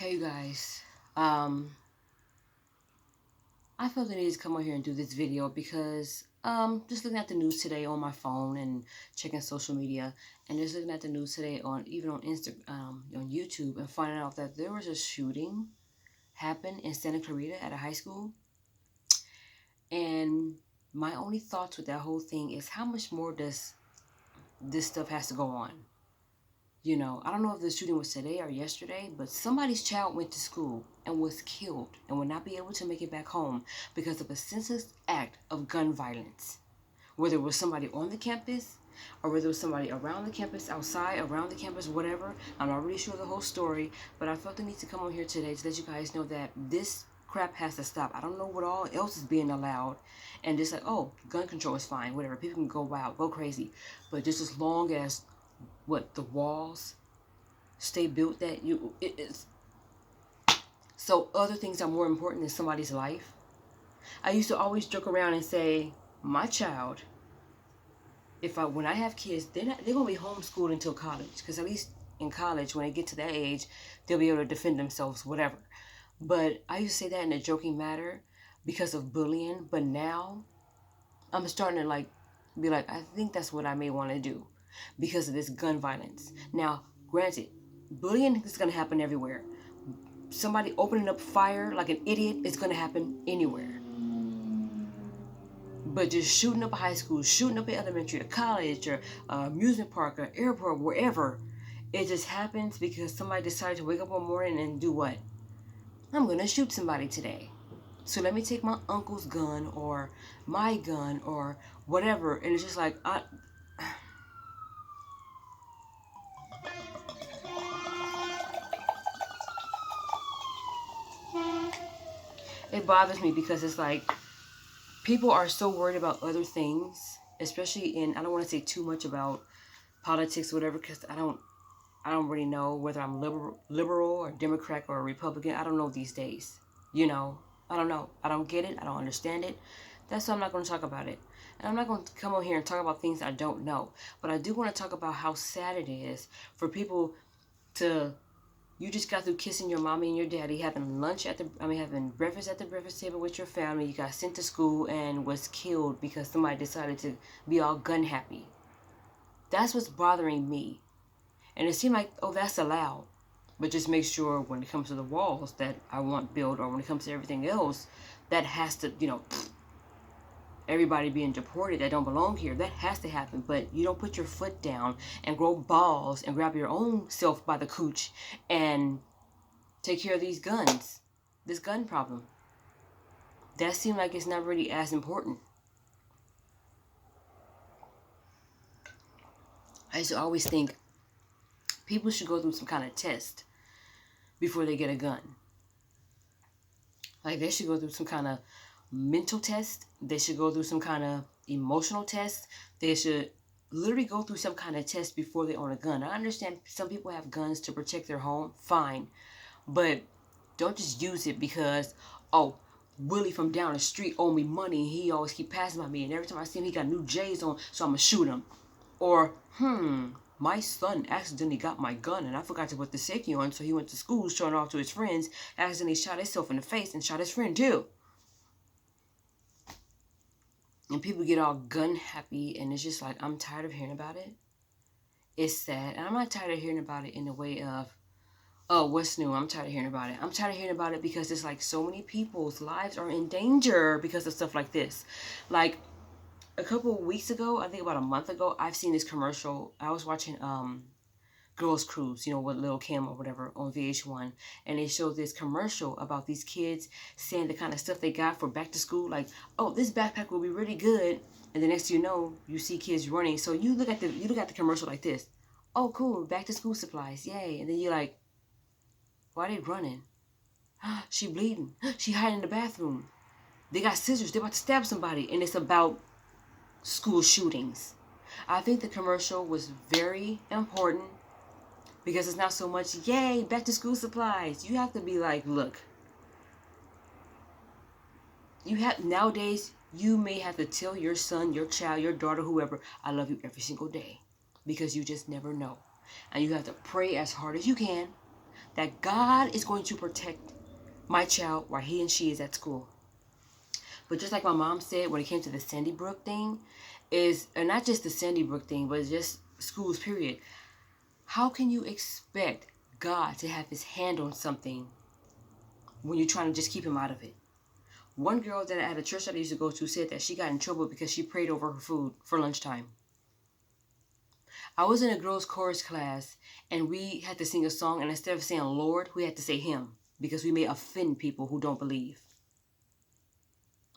Hey you guys, um, I felt the need to come on here and do this video because just looking at the news today on my phone and checking social media, and just looking at the news today on even on on YouTube, and finding out that there was a shooting happened in Santa Clarita at a high school. And my only thoughts with that whole thing is how much more does this stuff has to go on? I don't know if the shooting was today or yesterday, but somebody's child went to school and was killed and will not be able to make it back home because of a senseless act of gun violence. Whether it was somebody on the campus or whether it was somebody around the campus, outside, around the campus, whatever. I'm not really sure the whole story, but I felt the need to come on here today to let you guys know that this crap has to stop. I don't know what all else is being allowed. And just like, oh, gun control is fine, whatever. People can go wild, go crazy. But just as long as the walls stay built that it is, so other things are more important than somebody's life. I used to always joke around and say, my child, if I when I have kids, they're gonna be homeschooled until college, because at least in college, when they get to that age, they'll be able to defend themselves, whatever. But I used to say that in a joking matter because of bullying. But now I'm starting to be like, I think that's what I may want to do because of this gun violence. Now, granted, bullying is gonna happen everywhere. Somebody opening up fire like an idiot is going to happen anywhere. But just shooting up a high school, shooting up an elementary, a college, or amusement park, or airport, wherever, it just happens because somebody decided to wake up one morning and do what? I'm going to shoot somebody today. So let me take my uncle's gun or my gun or whatever. And it's just like, it bothers me because it's like people are so worried about other things, especially I don't want to say too much about politics or whatever, because I don't really know whether I'm liberal or Democrat or Republican. I don't know these days. I don't know. I don't get it. I don't understand it. That's why I'm not going to talk about it. And I'm not going to come on here and talk about things I don't know. But I do want to talk about how sad it is for people to, you just got through kissing your mommy and your daddy, having breakfast at the breakfast table with your family. You got sent to school and was killed because somebody decided to be all gun happy. That's what's bothering me. And it seemed like, oh, that's allowed. But just make sure when it comes to the walls that I want built, or when it comes to everything else, that has to, everybody being deported that don't belong here, that has to happen. But you don't put your foot down and grow balls and grab your own self by the cooch and take care of these guns, this gun problem. That seemed like it's not really as important. I used to always think people should go through some kind of test before they get a gun. Like, they should go through some kind of mental test. They should go through some kind of emotional test. They should literally go through some kind of test before they own a gun. I understand some people have guns to protect their home. Fine. But don't just use it because, oh, Willie from down the street owe me money. He always keep passing by me. And every time I see him, he got new J's on, so I'm going to shoot him. Or, my son accidentally got my gun and I forgot to put the safety on, so he went to school showing off to his friends, accidentally shot himself in the face and shot his friend too. And people get all gun happy, and it's just like, I'm tired of hearing about it. It's sad. And I'm not tired of hearing about it in the way of, oh, what's new? I'm tired of hearing about it. I'm tired of hearing about it because it's like so many people's lives are in danger because of stuff like this. Like, a couple of weeks ago, I think about a month ago, I've seen this commercial. I was watching Girls Cruise, with Lil Kim or whatever on VH1, and they showed this commercial about these kids saying the kind of stuff they got for back to school, like, oh, this backpack will be really good, and the next thing you know, you see kids running. So you look at the commercial like this, oh, cool, back to school supplies, yay, and then you're like, why are they running? She bleeding, she hiding in the bathroom, they got scissors, they're about to stab somebody, and it's about school shootings. I think the commercial was very important because it's not so much, yay, back to school supplies. You have to be like, look, nowadays, you may have to tell your son, your child, your daughter, whoever, I love you every single day, because you just never know. And you have to pray as hard as you can that God is going to protect my child while he and she is at school. But just like my mom said when it came to the Sandy Brook thing, and not just the Sandy Brook thing, but just schools, period. How can you expect God to have his hand on something when you're trying to just keep him out of it? One girl that at a church that I used to go to said that she got in trouble because she prayed over her food for lunchtime. I was in a girls' chorus class and we had to sing a song, and instead of saying Lord, we had to say him because we may offend people who don't believe.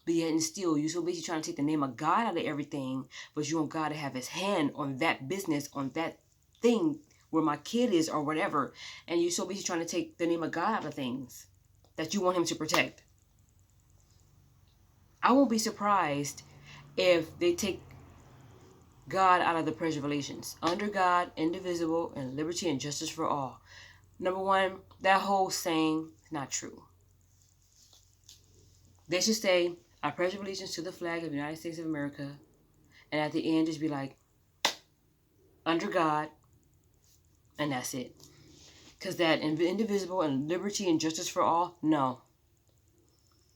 But yet and still, you're so busy trying to take the name of God out of everything, but you want God to have his hand on that business, on that thing where my kid is or whatever. And you're so busy trying to take the name of God out of things that you want him to protect. I won't be surprised if they take God out of the Pledge of Allegiance. Under God, indivisible, and liberty and justice for all. Number one, that whole saying is not true. They should say, I pledge allegiance to the flag of the United States of America. And at the end, just be like, under God, and that's it. Because that indivisible and liberty and justice for all, no.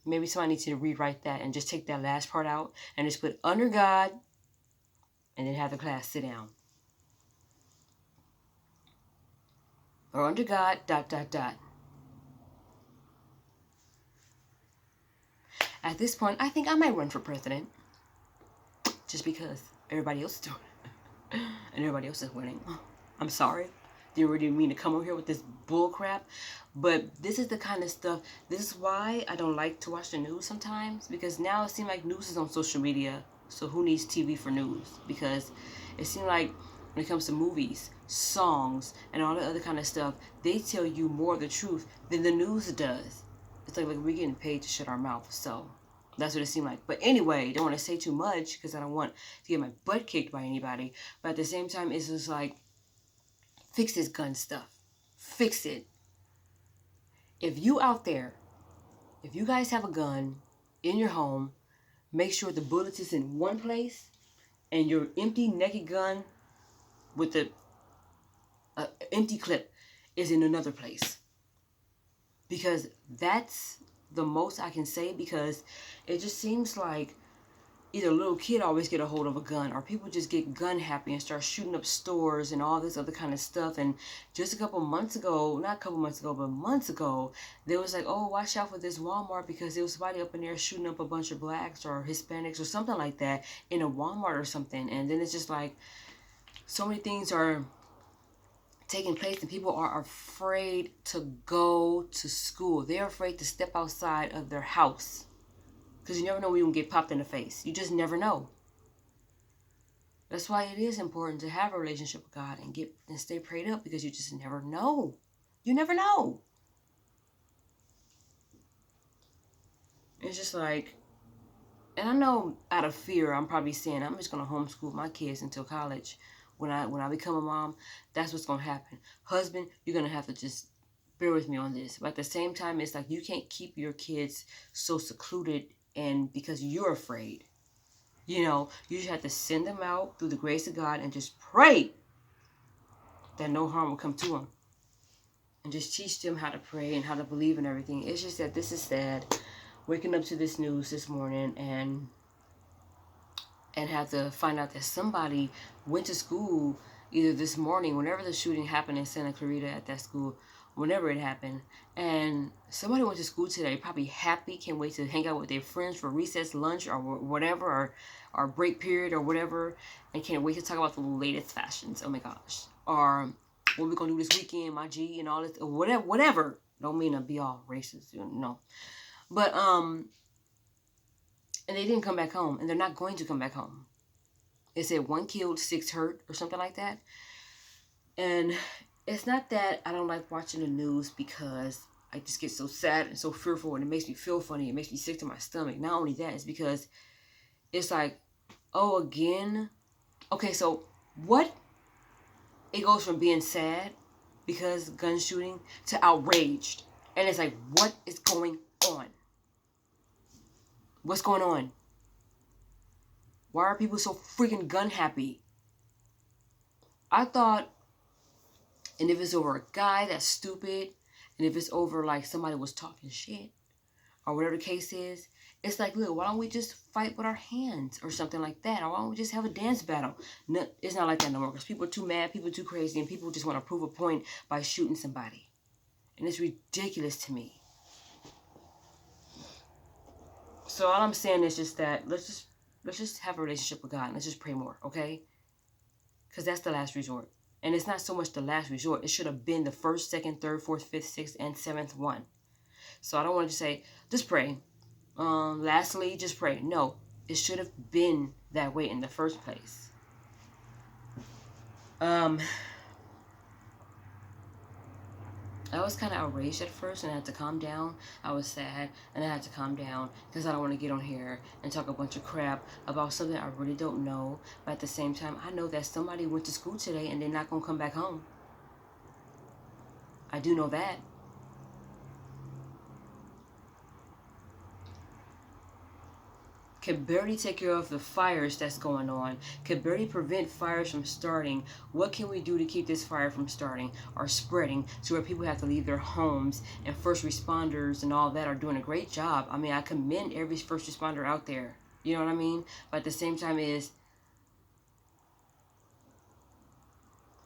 Maybe somebody needs to rewrite that and just take that last part out and just put under God and then have the class sit down. Or under God, ... At this point, I think I might run for president. Just because everybody else is doing it. And everybody else is winning. I'm sorry. Didn't really mean to come over here with this bull crap. But this is the kind of stuff. This is why I don't like to watch the news sometimes. Because now it seems like news is on social media. So who needs TV for news? Because it seems like when it comes to movies, songs, and all the other kind of stuff, they tell you more of the truth than the news does. It's like we're getting paid to shut our mouth. So that's what it seemed like. But anyway, don't want to say too much because I don't want to get my butt kicked by anybody. But at the same time, it's just like, fix this gun stuff. Fix it. If you out there, if you guys have a gun in your home, make sure the bullet is in one place and your empty naked gun with the empty clip is in another place. Because that's the most I can say, because it just seems like either a little kid always get a hold of a gun, or people just get gun happy and start shooting up stores and all this other kind of stuff. And just a couple months ago, not a couple months ago, but months ago, they was like, oh, watch out for this Walmart because there was somebody up in there shooting up a bunch of blacks or Hispanics or something like that in a Walmart or something. And then it's just like, so many things are taking place and people are afraid to go to school. They're afraid to step outside of their house. Because you never know when you're going to get popped in the face. You just never know. That's why it is important to have a relationship with God and stay prayed up, because you just never know. You never know. It's just like, and I know out of fear, I'm probably saying I'm just going to homeschool my kids until college. When I become a mom, that's what's going to happen. Husband, you're going to have to just bear with me on this. But at the same time, it's like you can't keep your kids so secluded and because you're afraid. You know, you just have to send them out through the grace of God and just pray that no harm will come to them. And just teach them how to pray and how to believe and everything. It's just that this is sad. Waking up to this news this morning and have to find out that somebody went to school either this morning, whenever the shooting happened in Santa Clarita at that school, whenever it happened, and somebody went to school today, probably happy, can't wait to hang out with their friends for recess, lunch, or whatever, or break period or whatever, and can't wait to talk about the latest fashions. Oh my gosh. Or what we're going to do this weekend, my G, and all this, or whatever. Don't mean to be all racist, you know. But, and they didn't come back home, and they're not going to come back home. It said 1 killed, 6 hurt, or something like that. And it's not that I don't like watching the news, because I just get so sad and so fearful, and it makes me feel funny. It makes me sick to my stomach. Not only that, it's because it's like, oh, again. Okay, so what? It goes from being sad because gun shooting to outraged. And it's like, what is going on? What's going on? Why are people so freaking gun happy? I thought, and if it's over a guy that's stupid And if it's over like somebody was talking shit or whatever the case is, it's like, look, why don't we just fight with our hands or something like that? Or why don't we just have a dance battle? No, it's not like that no more because people are too mad, people are too crazy, and people just want to prove a point by shooting somebody. And it's ridiculous to me. So all I'm saying is just that let's just have a relationship with God. And let's just pray more, okay? Because that's the last resort. And it's not so much the last resort. It should have been the first, second, third, fourth, fifth, sixth, and seventh one. So I don't want to just say, just pray. Lastly, just pray. No, it should have been that way in the first place. I was kind of outraged at first and I had to calm down. I was sad and I had to calm down because I don't want to get on here and talk a bunch of crap about something I really don't know. But at the same time, I know that somebody went to school today and they're not going to come back home. I do know that. Can barely take care of the fires that's going on, can barely prevent fires from starting. What can we do to keep this fire from starting or spreading to where people have to leave their homes, and first responders and all that are doing a great job. I mean, I commend every first responder out there. You know what I mean? But at the same time is,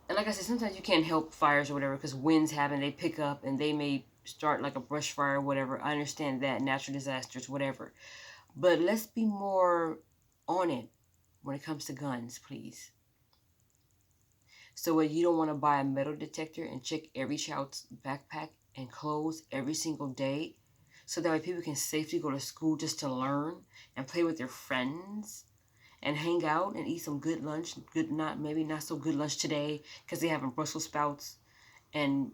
and like I said, sometimes you can't help fires or whatever because winds happen, they pick up and they may start like a brush fire or whatever. I understand that, natural disasters, whatever. But let's be more on it when it comes to guns, please. So you don't want to buy a metal detector and check every child's backpack and clothes every single day, so that way people can safely go to school just to learn and play with their friends and hang out and eat some good lunch. Maybe not so good lunch today because they having Brussels sprouts and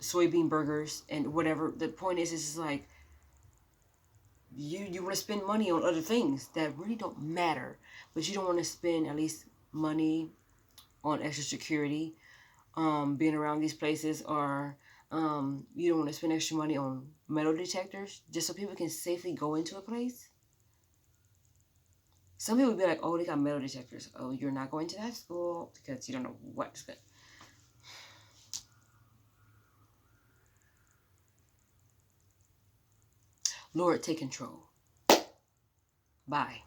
soybean burgers and whatever. The point is like, you want to spend money on other things that really don't matter, but you don't want to spend at least money on extra security, being around these places, or you don't want to spend extra money on metal detectors just so people can safely go into a place. Some people would be like, oh, they got metal detectors. Oh, you're not going to that school because you don't know what's good. Lord, take control. Bye.